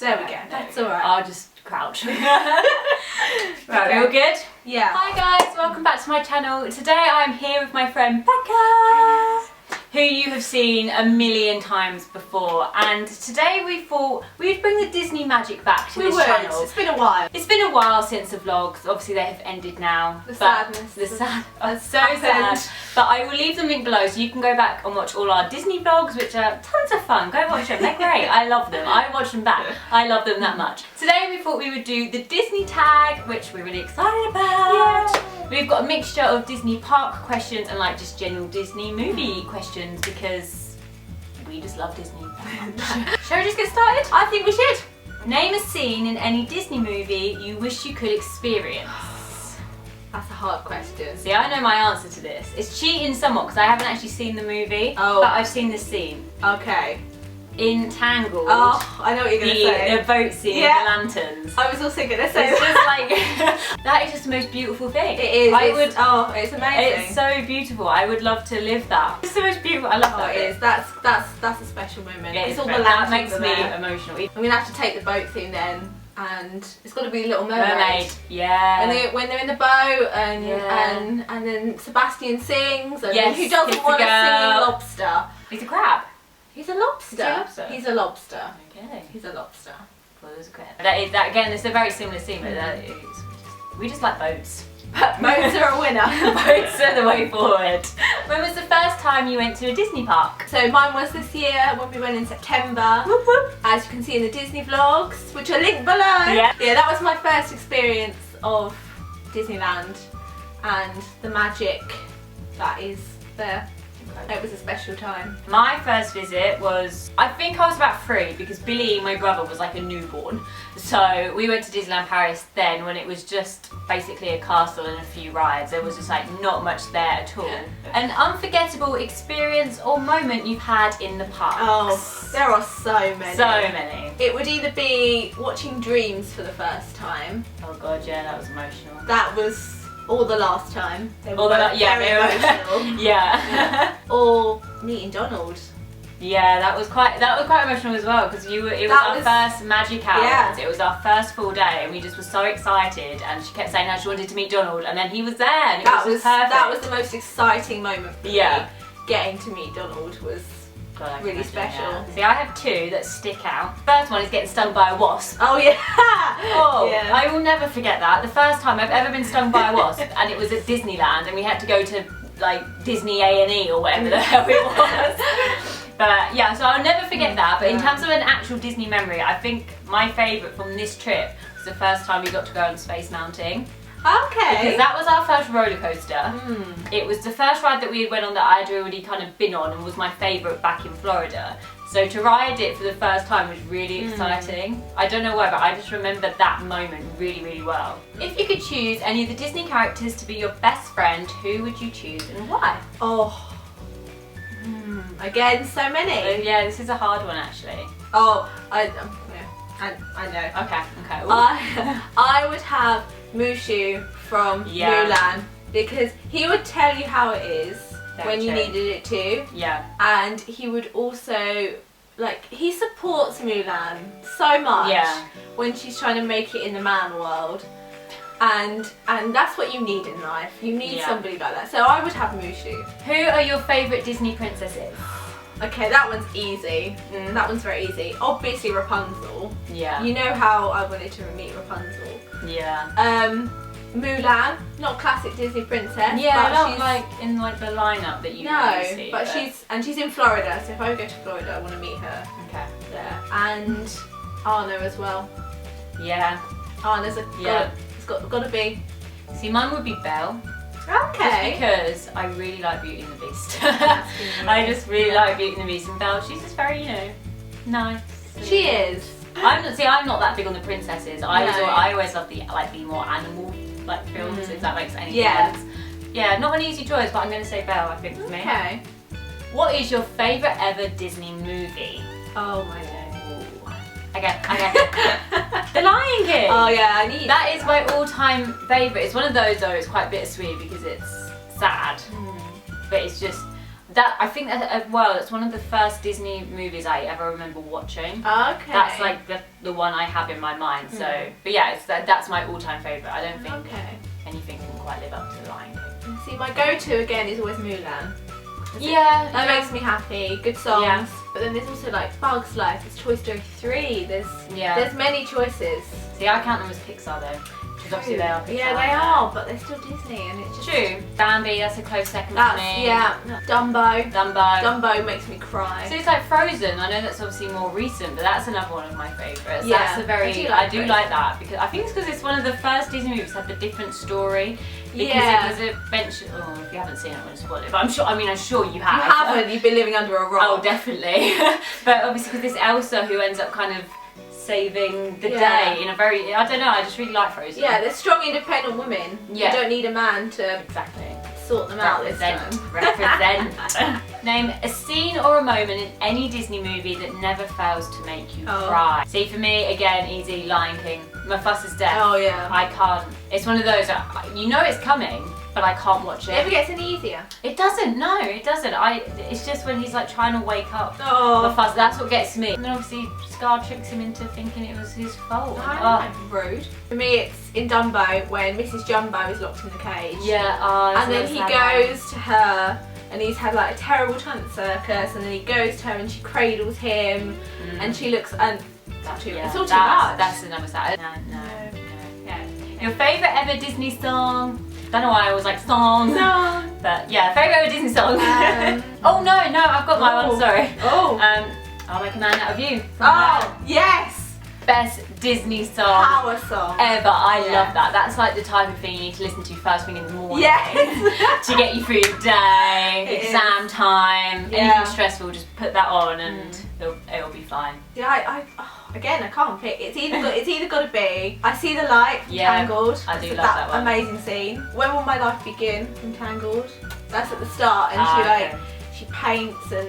There we go. That's alright. I'll just crouch. Right, all good? Yeah. Hi guys, welcome back to my channel. Today I'm here with my friend Becca, who you have seen a million times before, and today we thought we'd bring the Disney magic back to this channel. It's been a while. It's been a while since the vlogs. Obviously they have ended now. The sadness. The sad. Has So happened. sad. But I will leave the link below so you can go back and watch all our Disney vlogs, which are tons of fun. Go watch them. They're great. I love them. I watch them back. I love them that much. Today we thought we would do the Disney tag, which we're really excited about. Yeah. We've got a mixture of Disney park questions and like just general Disney movie questions because we just love Disney. Shall we just get started? I think we should. Name a scene in any Disney movie you wish you could experience. That's a hard question. See, I know my answer to this. It's cheating somewhat because I haven't actually seen the movie, Oh. but I've seen the scene. Okay. In Tangled, Oh, I know what you're going to say. the boat scene Yeah. with the lanterns. I was also going to say It's just like, that is just the most beautiful thing. It is. It's amazing. It's so beautiful. I would love to live that. It's the most beautiful. I love that. It is. That's a special moment. Yeah, it's all the that lanterns makes are me there. emotional. I'm going to have to take the boat thing then, and it's got to be Little Mermaid. Mermaid, yeah. When they're in the boat and Yeah. and then Sebastian sings and Yes, who doesn't kiss the want a girl. singing lobster? He's a crab. He's a lobster. He's a lobster. He's a lobster. Okay. He's a lobster. Well, there's a crab. That again. It's a very similar scene, but that is, we just like boats. Boats are a winner. Boats are the way forward. When was the first time you went to a Disney park? So mine was this year when we went in September. Whoop, whoop. As you can see in the Disney vlogs, which are linked below. Yeah. Yeah, that was my first experience of Disneyland and the magic that is there. It was a special time. My first visit was, I think I was about 3 because Billy, my brother, was like a newborn. So we went to Disneyland Paris then when it was just basically a castle and a few rides. There was just like not much there at all. An unforgettable experience or moment you've had in the parks? Oh, there are so many. So many. It would either be watching Dreams for the first time. Oh god, yeah, that was emotional. That was all the last time. They were All the both yeah, very they were- emotional. yeah. Or meeting Donald. Yeah, that was quite emotional as well because it was That our was- first magic hours. Yeah. It was our first full day and we just were so excited and she kept saying how she wanted to meet Donald and then he was there and it was perfect. That was the most exciting moment for Yeah. me. Getting to meet Donald was God, I can really imagine, special. yeah. See, I have 2 that stick out. First one is getting stung by a wasp. Oh yeah. Oh, yeah. I will never forget that. The first time I've ever been stung by a wasp and it was at Disneyland and we had to go to like Disney A&E or whatever the hell it was. But yeah, so I'll never forget that. But in terms of an actual Disney memory, I think my favourite from this trip was the first time we got to go on Space Mountain. Okay. Because that was our first roller coaster. Mm. It was the first ride that we went on that I had already kind of been on and was my favourite back in Florida. So to ride it for the first time was really exciting. I don't know why, but I just remember that moment really, really well. If you could choose any of the Disney characters to be your best friend, who would you choose and why? Oh. Again, so many. Yeah, this is a hard one actually. Oh, I know. Okay. Ooh. I would have Mushu from Yeah. Mulan because he would tell you how it is Very when you true. needed it to, Yeah. and he would also he supports Mulan so much Yeah. when she's trying to make it in the man world, and that's what you need in life. You need Yeah. somebody like that. So I would have Mushu. Who are your favourite Disney princesses? Okay, that one's easy. That one's very easy. Obviously Rapunzel. Yeah. You know how I wanted to meet Rapunzel. Yeah. Mulan, not classic Disney princess. Yeah, but not she's, like in like the lineup that you no, normally see. but she's in Florida. So if I go to Florida, I want to meet her Okay. there. And Anna as well. Yeah. Anna's Yeah. it's got to be. See, mine would be Belle. Okay. Just because I really like Beauty and the Beast. I just really like Beauty and the Beast, and Belle, she's just very, nice. She is. I'm not that big on the princesses. No. I always love the more animal films, if that makes any sense. Yeah, not an easy choice, but I'm going to say Belle, I think, for me. Okay. What is your favourite ever Disney movie? Oh my god. Okay. The Lion King! Oh yeah, I need That is my all-time favourite. It's one of those though, it's quite bittersweet because it's sad. But it's just, I think that well, that's one of the first Disney movies I ever remember watching. Okay. That's like the one I have in my mind. So, but yeah, that's my all-time favorite. I don't think anything can quite live up to The Lion King. See, my go-to again is always Mulan. Yeah, That makes me happy. Good songs. Yeah. But then there's also like Bugs Life. There's Toy Story 3. Yeah. There's many choices. See, I count them as Pixar though. Because obviously they are Pixar. Yeah, they are, but they're still Disney, and it's just true. Bambi, that's a close second for me. Yeah. Dumbo. Dumbo. Dumbo makes me cry. So it's like Frozen. I know that's obviously more recent, but that's another one of my favourites. Yeah, That's a very. I do like that because I think it's because it's one of the first Disney movies that had the different story. Because Yeah. it was eventually. Oh, if you haven't seen it, I'm going to spoil it. But I'm sure. I mean, I'm sure you have. You haven't. You've been living under a rock. Oh, definitely. But obviously, because this Elsa who ends up kind of saving the day in a very. I don't know. I just really like Frozen. Yeah, they're strong, independent women. Yeah. You don't need a man to Exactly. sort them out this time. Represent. Name a scene or a moment in any Disney movie that never fails to make you cry. See, for me, again, easy, Lion King. Mufasa is death. Oh yeah. I can't. It's one of those that you know it's coming, but I can't watch It never it. gets any easier. It doesn't. No, it doesn't. It's just when he's like trying to wake up. Oh. Mufasa, that's what gets me. And then obviously Scar tricks him into thinking it was his fault. Rude. For me, it's in Dumbo when Mrs. Jumbo is locked in the cage. Yeah. And then he goes to her, and he's had like a terrible time at the circus, and then he goes to her and she cradles him, and she looks and it's all too much. That's another side. No. Yeah. Your favourite ever Disney song? Don't know why I was like song. But yeah, favourite ever Disney song. Oh no, I've got my one. Sorry. I'll Make a Man Out of You. Yes. Best Disney song Power song ever. I love that. That's like the type of thing you need to listen to first thing in the morning. Yes. To get you through your day, exam time, anything stressful, just put that on and it'll be fine. Yeah, again, I can't pick. It's either got to be I See the Light from Tangled. I do love that one. Amazing scene. When Will My Life Begin from Tangled. That's at the start, and she paints, and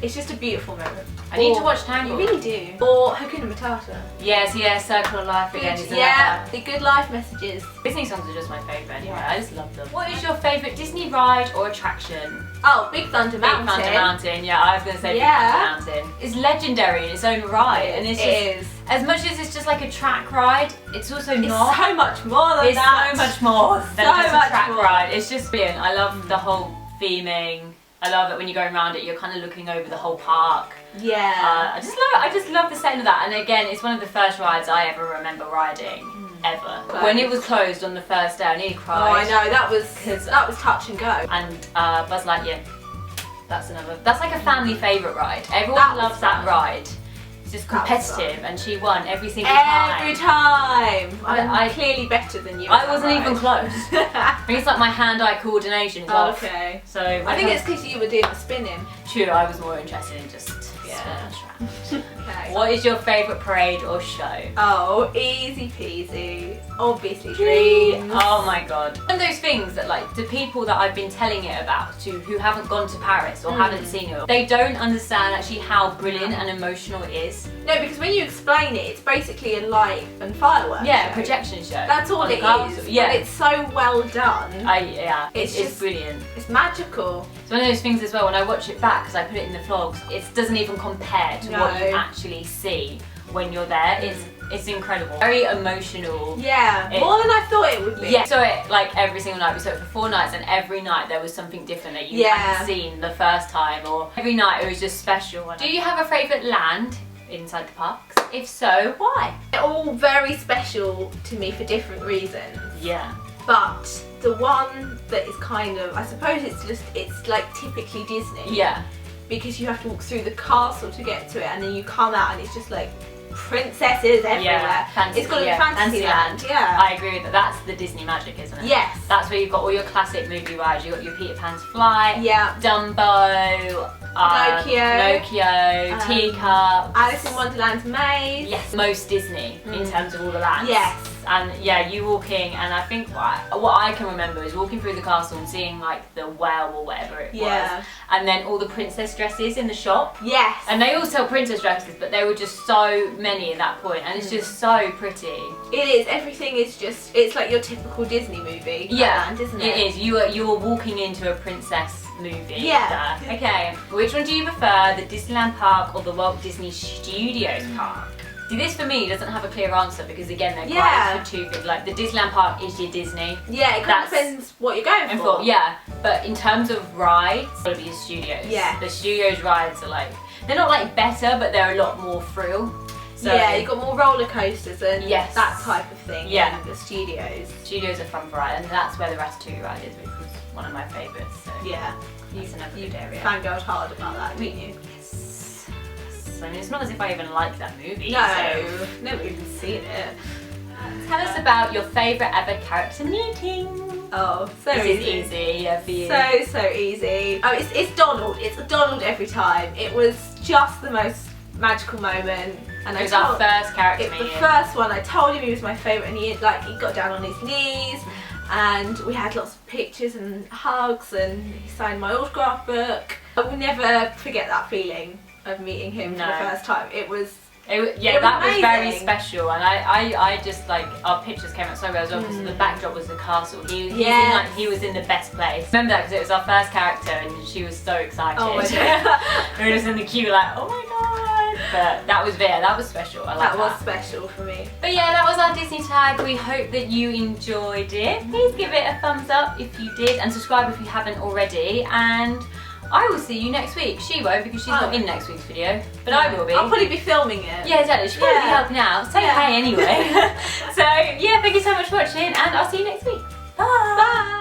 it's just a beautiful moment. I need to watch Tangled. You really do. Or Hakuna Matata. Yes, Circle of Life again is the good life messages. Disney songs are just my favourite anyway. I just love them. What is your favourite Disney ride or attraction? Oh, Big Thunder Mountain. Big Thunder Mountain, yeah, I was going to say Big Thunder Mountain. It's legendary in its own right. And it is. As much as it's just like a track ride, it's also not. It's so much more than that. It's so much more than just a track ride. It's just brilliant. I love the whole theming. I love it when you're going around it, you're kind of looking over the whole park. Yeah. I just love it. I just love the setting of that. And again, it's one of the first rides I ever remember riding. Ever. When it was closed on the first day, I nearly cried. Oh, I know, that was touch and go. And Buzz Lightyear. That's like a family favourite ride. Everyone loves that ride. It's just competitive, and she won every single time. Every time! I'm clearly better than you. I wasn't even close. I think it's like my hand-eye coordination is off. Okay. So I think it's because you were doing the spinning. True, I was more interested in just spinning around. Okay. What is your favourite parade or show? Oh, easy peasy. Obviously Dreams. Oh my god. One of those things that like the people that I've been telling it about to who haven't gone to Paris or haven't seen it, they don't understand actually how brilliant and emotional it is. No, because when you explain it, it's basically a light and fireworks show. Projection show. That's all it is. Yeah. But it's so well done. It's brilliant. It's magical. It's one of those things as well, when I watch it back, because I put it in the vlogs, it doesn't even compare to what you actually see when you're there. It's incredible. Very emotional. Yeah, more than I thought it would be. Yeah, so it like every single night. We saw it for 4 nights, and every night there was something different that you hadn't seen the first time, or every night it was just special. Do you have a favourite land inside the parks? If so, why? They're all very special to me for different reasons. Yeah. But the one that is kind of, I suppose it's like typically Disney. Yeah. Because you have to walk through the castle to get to it, and then you come out and it's just like princesses everywhere. Yeah, it's got a Fantasyland. Yeah. I agree with that. That's the Disney magic, isn't it? Yes. That's where you've got all your classic movie rides. You've got your Peter Pan's Flight, Pinocchio, Dumbo, Teacup, Alice in Wonderland's Maze. Yes, most Disney in terms of all the lands. Yes. And yeah, you walking, and I think what I can remember is walking through the castle and seeing like the well or whatever it was, and then all the princess dresses in the shop. Yes. And they all sell princess dresses, but there were just so many at that point, and it's just so pretty. It is. Everything is just. It's like your typical Disney movie. Yeah, land, isn't it? It is. You are walking into a princess movie. Yeah. Okay, which one do you prefer, the Disneyland Park or the Walt Disney Studios Park? See, this for me doesn't have a clear answer because again they're quite for two things. Like the Disneyland Park is your Disney. Yeah, it kind of depends what you're going for. Yeah, but in terms of rides, it's gotta be the Studios. Yeah. The Studios rides are like, they're not like better, but they're a lot more thrill. So, yeah, you've got more roller coasters and yes, that type of thing. Yeah. In the Studios. Studios are fun for ride, and that's where the Ratatouille ride is, which was one of my favourites. So yeah. That's another good area. Fangirled hard about that, didn't you? Yes. I mean, it's not as if I even like that movie. No, so. never even seen it. Tell us about your favourite ever character meeting. Oh, so this easy. Is easy, yeah, for you. So easy. Oh, it's Donald. It's Donald every time. It was just the most magical moment. And it was our first character meeting. The first one. I told him he was my favourite, and he got down on his knees, and we had lots of pictures and hugs, and he signed my autograph book. I will never forget that feeling of meeting him for the first time. That was very special, and I just like, our pictures came out so well as well because the backdrop was the castle. He was in the best place. Remember that because it was our first character, and she was so excited. Oh my god! We were just in the queue like, oh my god! But that was special. That was special for me. But yeah, that was our Disney tag. We hope that you enjoyed it. Please give it a thumbs up if you did, and subscribe if you haven't already. And I will see you next week. She won't because she's not in next week's video, but I will be. I'll probably be filming it. Yeah, exactly. She'll probably be helping out. Say hi anyway. So yeah, thank you so much for watching, and I'll see you next week. Bye. Bye.